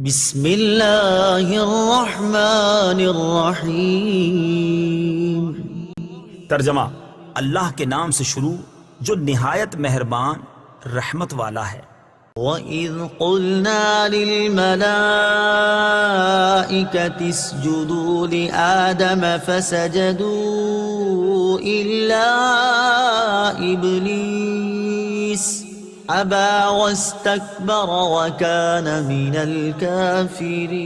بسم اللہ الرحمن الرحیم۔ ترجمہ: اللہ کے نام سے شروع جو نہایت مہربان رحمت والا ہے۔ وَإِذْ قُلْنَا لِلْمَلَائِكَةِ اسْجُدُوا لِآدَمَ فَسَجَدُوا إِلَّا إِبْلِيسَ أَبَى وَاسْتَكْبَرَ وَكَانَ مِنَ الْكَافِرِينَ۔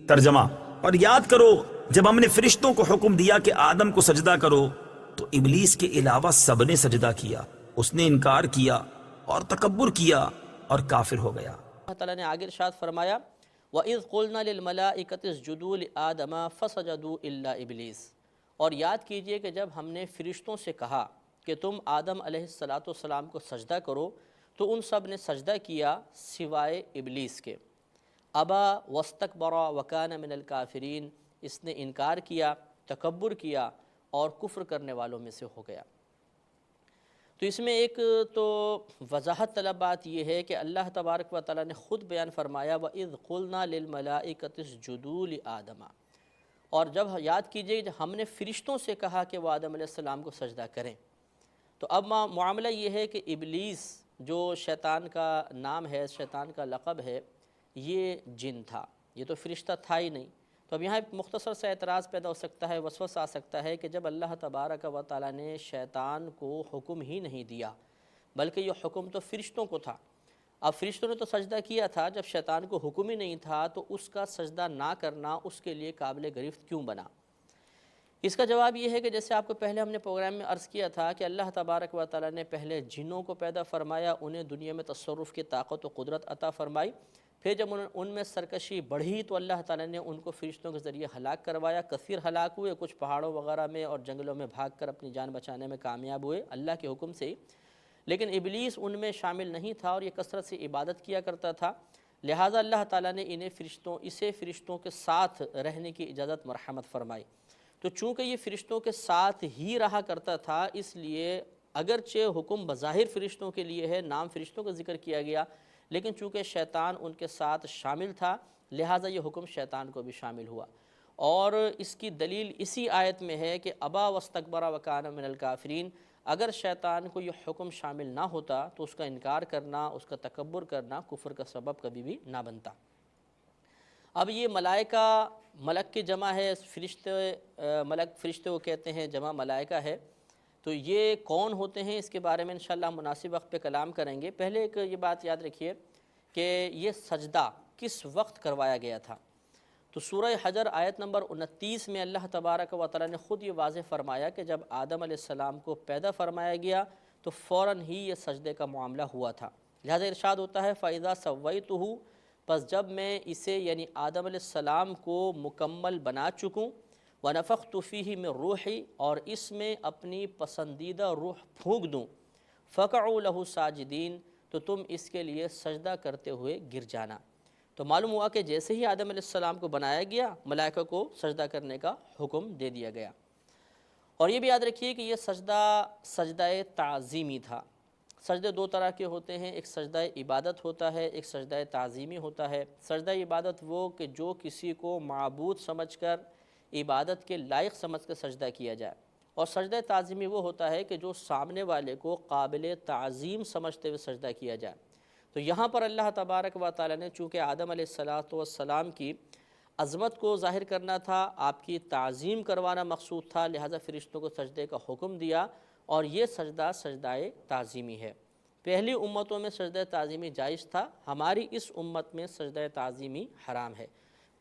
ترجمہ: اور یاد کرو جب ہم نے فرشتوں کو حکم دیا کہ آدم کو سجدہ کرو تو ابلیس کے علاوہ سب نے سجدہ کیا، اس نے انکار کیا اور تکبر کیا اور کافر ہو گیا۔ اللہ تعالیٰ نے آگے ارشاد فرمایا وَإِذْ قُلْنَا لِلْمَلَائِكَةِ اسْجُدُوا لِآدَمَ فَسَجَدُوا إِلَّا إِبْلِيسَ، اور یاد کیجئے کہ جب ہم نے فرشتوں سے کہا کہ تم آدم علیہ السلام کو سجدہ کرو تو ان سب نے سجدہ کیا سوائے ابلیس کے۔ ابا واستکبر وکان من الکافرین، اس نے انکار کیا، تکبر کیا اور کفر کرنے والوں میں سے ہو گیا۔ تو اس میں ایک تو وضاحت طلب بات یہ ہے کہ اللہ تبارک و تعالیٰ نے خود بیان فرمایا وَإِذْ قُلْنَا لِلْمَلَائِكَةِ اسْجُدُوا لِآدَمَ، اور جب یاد کیجئے ہم نے فرشتوں سے کہا کہ وہ آدم علیہ السلام کو سجدہ کریں، تو اب معاملہ یہ ہے کہ ابلیس جو شیطان کا نام ہے، شیطان کا لقب ہے، یہ جن تھا، یہ تو فرشتہ تھا ہی نہیں۔ تو اب یہاں ایک مختصر سا اعتراض پیدا ہو سکتا ہے، وسوسہ آ سکتا ہے کہ جب اللہ تبارک و تعالیٰ نے شیطان کو حکم ہی نہیں دیا بلکہ یہ حکم تو فرشتوں کو تھا، اب فرشتوں نے تو سجدہ کیا تھا، جب شیطان کو حکم ہی نہیں تھا تو اس کا سجدہ نہ کرنا اس کے لیے قابل گرفت کیوں بنا؟ اس کا جواب یہ ہے کہ جیسے آپ کو پہلے ہم نے پروگرام میں عرض کیا تھا کہ اللہ تبارک و تعالیٰ نے پہلے جنوں کو پیدا فرمایا، انہیں دنیا میں تصرف کی طاقت و قدرت عطا فرمائی، پھر جب ان میں سرکشی بڑھی تو اللہ تعالیٰ نے ان کو فرشتوں کے ذریعے ہلاک کروایا، کثیر ہلاک ہوئے، کچھ پہاڑوں وغیرہ میں اور جنگلوں میں بھاگ کر اپنی جان بچانے میں کامیاب ہوئے اللہ کے حکم سے ہی، لیکن ابلیس ان میں شامل نہیں تھا اور یہ کثرت سے عبادت کیا کرتا تھا، لہٰذا اللہ تعالیٰ نے اسے فرشتوں کے ساتھ رہنے کی اجازت مرحمت فرمائی۔ تو چونکہ یہ فرشتوں کے ساتھ ہی رہا کرتا تھا، اس لیے اگرچہ حکم بظاہر فرشتوں کے لیے ہے، نام فرشتوں کا ذکر کیا گیا، لیکن چونکہ شیطان ان کے ساتھ شامل تھا لہٰذا یہ حکم شیطان کو بھی شامل ہوا، اور اس کی دلیل اسی آیت میں ہے کہ ابا واستکبر وکان من الکافرین، اگر شیطان کو یہ حکم شامل نہ ہوتا تو اس کا انکار کرنا، اس کا تکبر کرنا کفر کا سبب کبھی بھی نہ بنتا۔ اب یہ ملائکہ، ملک کی جمع ہے، فرشتے وہ کہتے ہیں، جمع ملائکہ ہے، تو یہ کون ہوتے ہیں اس کے بارے میں انشاءاللہ مناسب وقت پہ کلام کریں گے۔ پہلے ایک یہ بات یاد رکھیے کہ یہ سجدہ کس وقت کروایا گیا تھا۔ تو سورہ حجر آیت نمبر 29 میں اللہ تبارک و تعالیٰ نے خود یہ واضح فرمایا کہ جب آدم علیہ السلام کو پیدا فرمایا گیا تو فوراً ہی یہ سجدے کا معاملہ ہوا تھا، لہذا ارشاد ہوتا ہے فَإِذَا سَوَّيْتُهُ، پس جب میں اسے یعنی آدم علیہ السلام کو مکمل بنا چکوں، وَنَفَخْتُ فِيهِ مِن رُوحِي، اور اس میں اپنی پسندیدہ روح پھونک دوں، فَقَعُوا لَهُ سَاجِدِينَ، تو تم اس کے لیے سجدہ کرتے ہوئے گر جانا۔ تو معلوم ہوا کہ جیسے ہی آدم علیہ السلام کو بنایا گیا، ملائکہ کو سجدہ کرنے کا حکم دے دیا گیا۔ اور یہ بھی یاد رکھیے کہ یہ سجدہ تعظیمی تھا۔ سجدے دو طرح کے ہوتے ہیں، ایک سجدہ عبادت ہوتا ہے، ایک سجدہ تعظیمی ہوتا ہے۔ سجدہ عبادت وہ کہ جو کسی کو معبود سمجھ کر، عبادت کے لائق سمجھ کر سجدہ کیا جائے، اور سجدہ تعظیمی وہ ہوتا ہے کہ جو سامنے والے کو قابل تعظیم سمجھتے ہوئے سجدہ کیا جائے۔ تو یہاں پر اللہ تبارک و تعالیٰ نے چونکہ آدم علیہ السلام کی عظمت کو ظاہر کرنا تھا، آپ کی تعظیم کروانا مقصود تھا، لہٰذا فرشتوں کو سجدے کا حکم دیا، اور یہ سجدہ سجدہ تعظیمی ہے۔ پہلی امتوں میں سجدہ تعظیمی جائز تھا، ہماری اس امت میں سجدہ تعظیمی حرام ہے،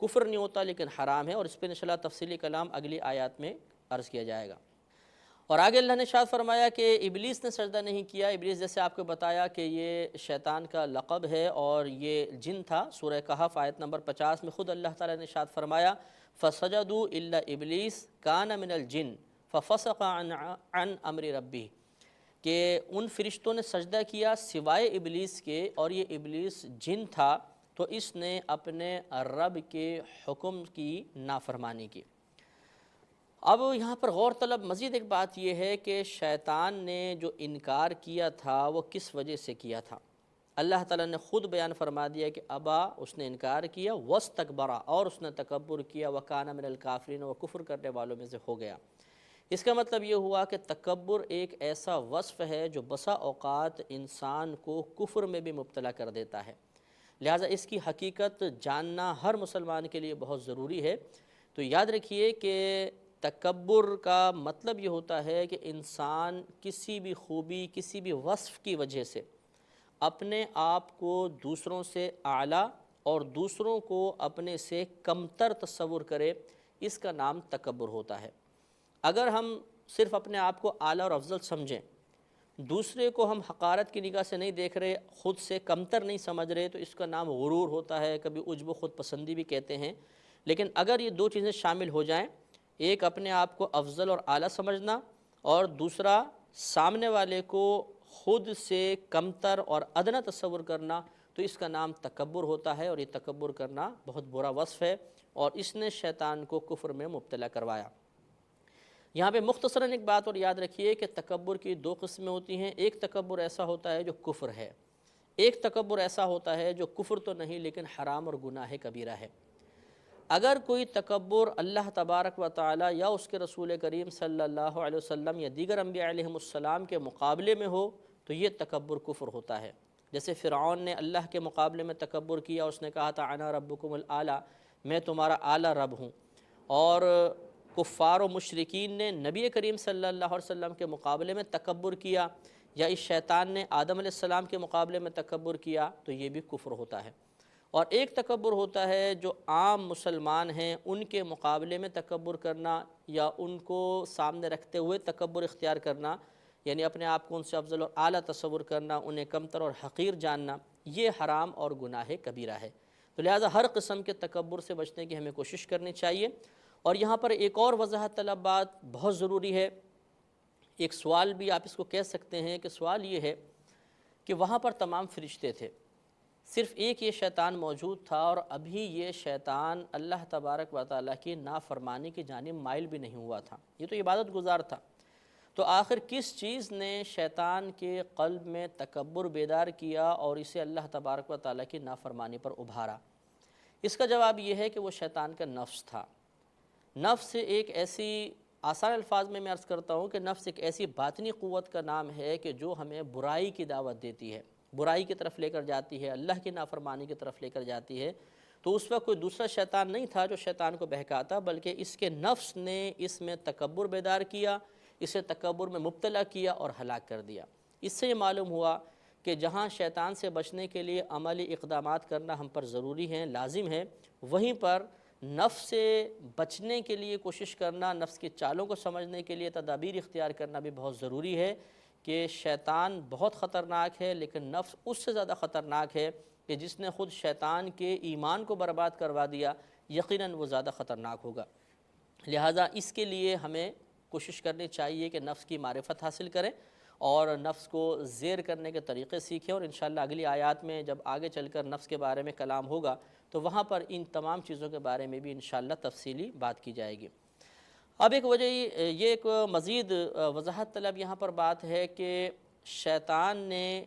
کفر نہیں ہوتا لیکن حرام ہے، اور اس پہ انشاءاللہ تفصیلی کلام اگلی آیات میں عرض کیا جائے گا۔ اور آگے اللہ نے ارشاد فرمایا کہ ابلیس نے سجدہ نہیں کیا۔ ابلیس جیسے آپ کو بتایا کہ یہ شیطان کا لقب ہے اور یہ جن تھا، سورہ کہف آیت نمبر 50 میں خود اللہ تعالیٰ نے ارشاد فرمایا فَسَجَدُوا إِلَّا إِبْلِيسَ كَانَ مِنَ الْجِنِّ فَفَسَقَ عَنْ أَمْرِ رَبِّهِ، کہ ان فرشتوں نے سجدہ کیا سوائے ابلیس کے، اور یہ ابلیس جن تھا تو اس نے اپنے رب کے حکم کی نافرمانی کی۔ اب یہاں پر غور طلب مزید ایک بات یہ ہے کہ شیطان نے جو انکار کیا تھا وہ کس وجہ سے کیا تھا؟ اللہ تعالیٰ نے خود بیان فرما دیا کہ ابا، اس نے انکار کیا، واستکبرا، اور اس نے تکبر کیا، وکان من الکافرین، وہ کفر کرنے والوں میں سے ہو گیا۔ اس کا مطلب یہ ہوا کہ تکبر ایک ایسا وصف ہے جو بسا اوقات انسان کو کفر میں بھی مبتلا کر دیتا ہے، لہٰذا اس کی حقیقت جاننا ہر مسلمان کے لیے بہت ضروری ہے۔ تو یاد رکھیے کہ تکبر کا مطلب یہ ہوتا ہے کہ انسان کسی بھی خوبی، کسی بھی وصف کی وجہ سے اپنے آپ کو دوسروں سے اعلیٰ اور دوسروں کو اپنے سے کمتر تصور کرے، اس کا نام تکبر ہوتا ہے۔ اگر ہم صرف اپنے آپ کو اعلیٰ اور افضل سمجھیں، دوسرے کو ہم حقارت کی نگاہ سے نہیں دیکھ رہے، خود سے کمتر نہیں سمجھ رہے، تو اس کا نام غرور ہوتا ہے، کبھی عجب و خود پسندی بھی کہتے ہیں۔ لیکن اگر یہ دو چیزیں شامل ہو جائیں، ایک اپنے آپ کو افضل اور اعلیٰ سمجھنا، اور دوسرا سامنے والے کو خود سے کمتر اور ادنا تصور کرنا، تو اس کا نام تکبر ہوتا ہے، اور یہ تکبر کرنا بہت برا وصف ہے، اور اس نے شیطان کو کفر میں مبتلا کروایا۔ یہاں پہ مختصراً ایک بات اور یاد رکھیے کہ تکبر کی دو قسمیں ہوتی ہیں۔ ایک تکبر ایسا ہوتا ہے جو کفر ہے، ایک تکبر ایسا ہوتا ہے جو کفر تو نہیں لیکن حرام اور گناہ کبیرہ ہے۔ اگر کوئی تکبر اللہ تبارک و تعالی یا اس کے رسول کریم صلی اللہ علیہ وسلم یا دیگر انبیاء علیہم السلام کے مقابلے میں ہو تو یہ تکبر کفر ہوتا ہے۔ جیسے فرعون نے اللہ کے مقابلے میں تکبر کیا، اس نے کہا تھا انا ربکم الاعلی، میں تمہارا اعلیٰ رب ہوں، اور کفار و مشرکین نے نبی کریم صلی اللہ علیہ وسلم کے مقابلے میں تکبر کیا، یا اس شیطان نے آدم علیہ السلام کے مقابلے میں تکبر کیا، تو یہ بھی کفر ہوتا ہے۔ اور ایک تکبر ہوتا ہے جو عام مسلمان ہیں ان کے مقابلے میں تکبر کرنا، یا ان کو سامنے رکھتے ہوئے تکبر اختیار کرنا، یعنی اپنے آپ کو ان سے افضل اور اعلیٰ تصور کرنا، انہیں کمتر اور حقیر جاننا، یہ حرام اور گناہ کبیرہ ہے۔ تو لہٰذا ہر قسم کے تکبر سے بچنے کی ہمیں کوشش کرنی چاہیے۔ اور یہاں پر ایک اور وضاحت طلب بات بہت ضروری ہے، ایک سوال بھی آپ اس کو کہہ سکتے ہیں، کہ سوال یہ ہے کہ وہاں پر تمام فرشتے تھے، صرف ایک یہ شیطان موجود تھا، اور ابھی یہ شیطان اللہ تبارک و تعالیٰ کی نافرمانی کی جانب مائل بھی نہیں ہوا تھا، یہ تو عبادت گزار تھا۔ تو آخر کس چیز نے شیطان کے قلب میں تکبر بیدار کیا اور اسے اللہ تبارک و تعالیٰ کی نافرمانی پر ابھارا؟ اس کا جواب یہ ہے کہ وہ شیطان کا نفس تھا۔ نفس ایک ایسی، آسان الفاظ میں عرض کرتا ہوں کہ نفس ایک ایسی باطنی قوت کا نام ہے کہ جو ہمیں برائی کی دعوت دیتی ہے، برائی کی طرف لے کر جاتی ہے، اللہ کی نافرمانی کی طرف لے کر جاتی ہے۔ تو اس وقت کوئی دوسرا شیطان نہیں تھا جو شیطان کو بہکاتا، بلکہ اس کے نفس نے اس میں تکبر بیدار کیا، اسے تکبر میں مبتلا کیا اور ہلاک کر دیا۔ اس سے یہ معلوم ہوا کہ جہاں شیطان سے بچنے کے لیے عملی اقدامات کرنا ہم پر ضروری ہیں، لازم ہے، وہیں پر نفس سے بچنے کے لیے کوشش کرنا، نفس کی چالوں کو سمجھنے کے لیے تدابیر اختیار کرنا بھی بہت ضروری ہے، کہ شیطان بہت خطرناک ہے، لیکن نفس اس سے زیادہ خطرناک ہے، کہ جس نے خود شیطان کے ایمان کو برباد کروا دیا، یقیناً وہ زیادہ خطرناک ہوگا۔ لہٰذا اس کے لیے ہمیں کوشش کرنی چاہیے کہ نفس کی معرفت حاصل کریں اور نفس کو زیر کرنے کے طریقے سیکھیں، اور انشاءاللہ اگلی آیات میں جب آگے چل کر نفس کے بارے میں کلام ہوگا تو وہاں پر ان تمام چیزوں کے بارے میں بھی انشاءاللہ تفصیلی بات کی جائے گی۔ اب ایک وجہ یہ ایک مزید وضاحت طلب یہاں پر بات ہے کہ شیطان نے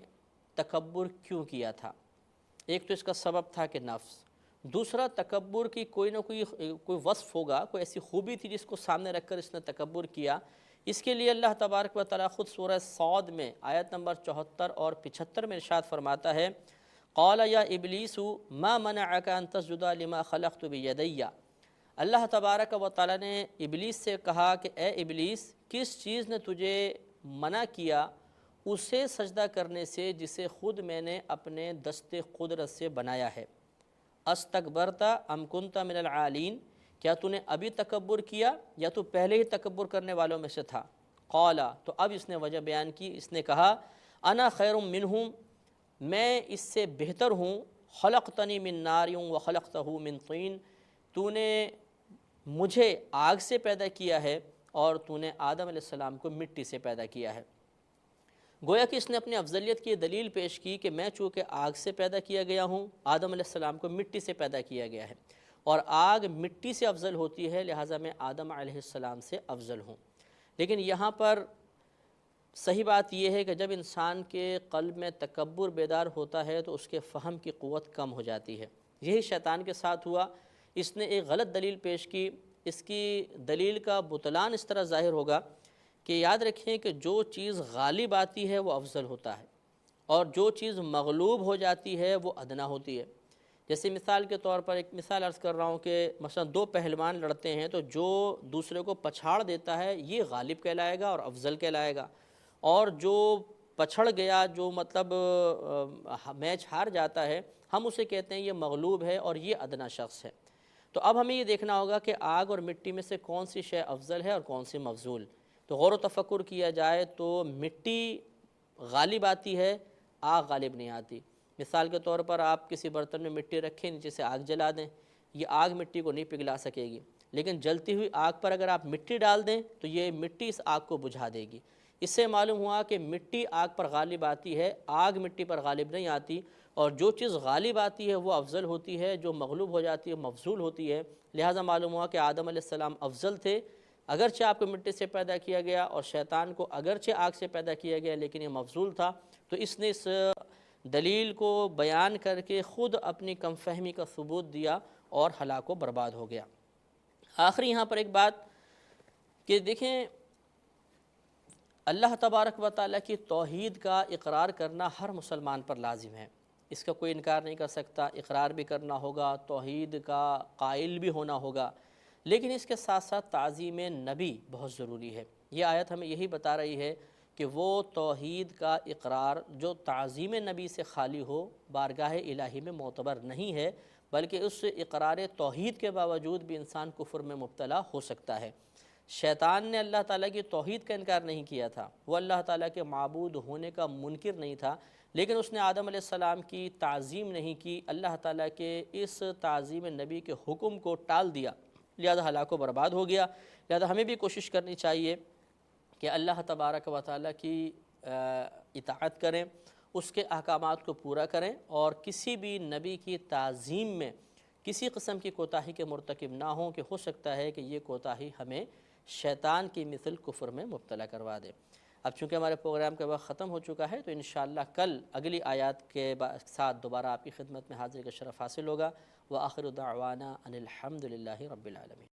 تکبر کیوں کیا تھا۔ ایک تو اس کا سبب تھا کہ نفس، دوسرا تکبر کی کوئی نہ کوئی وصف ہوگا، کوئی ایسی خوبی تھی جس کو سامنے رکھ کر اس نے تکبر کیا۔ اس کے لیے اللہ تبارک و تعالیٰ خود سورہ صاد میں آیت نمبر 74 اور 75 میں ارشاد فرماتا ہے، قال یا ابلیس ما منعک ان تسجد لما خلقت بیدی۔ اللہ تبارک و تعالیٰ نے ابلیس سے کہا کہ اے ابلیس، کس چیز نے تجھے منع کیا اسے سجدہ کرنے سے جسے خود میں نے اپنے دست قدرت سے بنایا ہے؟ استکبرت ام کنت من العالین، کیا تو نے ابھی تکبر کیا یا تو پہلے ہی تکبر کرنے والوں میں سے تھا؟ قال، تو اب اس نے وجہ بیان کی، اس نے کہا انا خیر منہم، میں اس سے بہتر ہوں، خلقتنی من نار وخلقتہ من طین، تو نے مجھے آگ سے پیدا کیا ہے اور تو نے آدم علیہ السلام کو مٹی سے پیدا کیا ہے۔ گویا کہ اس نے اپنی افضلیت کی دلیل پیش کی کہ میں چونکہ آگ سے پیدا کیا گیا ہوں، آدم علیہ السلام کو مٹی سے پیدا کیا گیا ہے، اور آگ مٹی سے افضل ہوتی ہے، لہٰذا میں آدم علیہ السلام سے افضل ہوں۔ لیکن یہاں پر صحیح بات یہ ہے کہ جب انسان کے قلب میں تکبر بیدار ہوتا ہے تو اس کے فہم کی قوت کم ہو جاتی ہے۔ یہی شیطان کے ساتھ ہوا، اس نے ایک غلط دلیل پیش کی، اس کی دلیل کا بطلان اس طرح ظاہر ہوگا کہ یاد رکھیں کہ جو چیز غالب آتی ہے وہ افضل ہوتا ہے، اور جو چیز مغلوب ہو جاتی ہے وہ ادنا ہوتی ہے۔ جیسے مثال کے طور پر ایک مثال عرض کر رہا ہوں کہ مثلا دو پہلوان لڑتے ہیں تو جو دوسرے کو پچھاڑ دیتا ہے یہ غالب کہلائے گا اور افضل کہلائے گا، اور جو پچھڑ گیا، جو مطلب میچ ہار جاتا ہے، ہم اسے کہتے ہیں یہ مغلوب ہے اور یہ ادنا شخص ہے۔ تو اب ہمیں یہ دیکھنا ہوگا کہ آگ اور مٹی میں سے کون سی شے افضل ہے اور کون سی مفضول۔ تو غور و تفکر کیا جائے تو مٹی غالب آتی ہے، آگ غالب نہیں آتی۔ مثال کے طور پر آپ کسی برتن میں مٹی رکھیں، نیچے سے آگ جلا دیں، یہ آگ مٹی کو نہیں پگھلا سکے گی، لیکن جلتی ہوئی آگ پر اگر آپ مٹی ڈال دیں تو یہ مٹی اس آگ کو بجھا دے گی۔ اس سے معلوم ہوا کہ مٹی آگ پر غالب آتی ہے، آگ مٹی پر غالب نہیں آتی، اور جو چیز غالب آتی ہے وہ افضل ہوتی ہے، جو مغلوب ہو جاتی ہے مفضول ہوتی ہے۔ لہٰذا معلوم ہوا کہ آدم علیہ السلام افضل تھے، اگرچہ آپ کو مٹی سے پیدا کیا گیا، اور شیطان کو اگرچہ آگ سے پیدا کیا گیا لیکن یہ مفضول تھا۔ تو اس نے اس دلیل کو بیان کر کے خود اپنی کم فہمی کا ثبوت دیا اور ہلاک و برباد ہو گیا۔ آخری یہاں پر ایک بات کہ دیکھیں، اللہ تبارک و تعالیٰ کی توحید کا اقرار کرنا ہر مسلمان پر لازم ہے، اس کا کوئی انکار نہیں کر سکتا، اقرار بھی کرنا ہوگا، توحید کا قائل بھی ہونا ہوگا، لیکن اس کے ساتھ ساتھ تعظیم نبی بہت ضروری ہے۔ یہ آیت ہمیں یہی بتا رہی ہے کہ وہ توحید کا اقرار جو تعظیم نبی سے خالی ہو، بارگاہ الہی میں معتبر نہیں ہے، بلکہ اس اقرار توحید کے باوجود بھی انسان کفر میں مبتلا ہو سکتا ہے۔ شیطان نے اللہ تعالیٰ کی توحید کا انکار نہیں کیا تھا، وہ اللہ تعالیٰ کے معبود ہونے کا منکر نہیں تھا، لیکن اس نے آدم علیہ السلام کی تعظیم نہیں کی، اللہ تعالیٰ کے اس تعظیم نبی کے حکم کو ٹال دیا، لہذا ہلاک و برباد ہو گیا۔ لہذا ہمیں بھی کوشش کرنی چاہیے کہ اللہ تبارک و تعالیٰ کی اطاعت کریں، اس کے احکامات کو پورا کریں، اور کسی بھی نبی کی تعظیم میں کسی قسم کی کوتاہی کے مرتکب نہ ہوں، کہ ہو سکتا ہے کہ یہ کوتاہی ہمیں شیطان کی مثل کفر میں مبتلا کروا دے۔ اب چونکہ ہمارے پروگرام کا وقت ختم ہو چکا ہے تو انشاءاللہ کل اگلی آیات کے ساتھ دوبارہ آپ کی خدمت میں حاضری کا شرف حاصل ہوگا۔ وآخر دعوانا ان الحمد للہ رب العالمین۔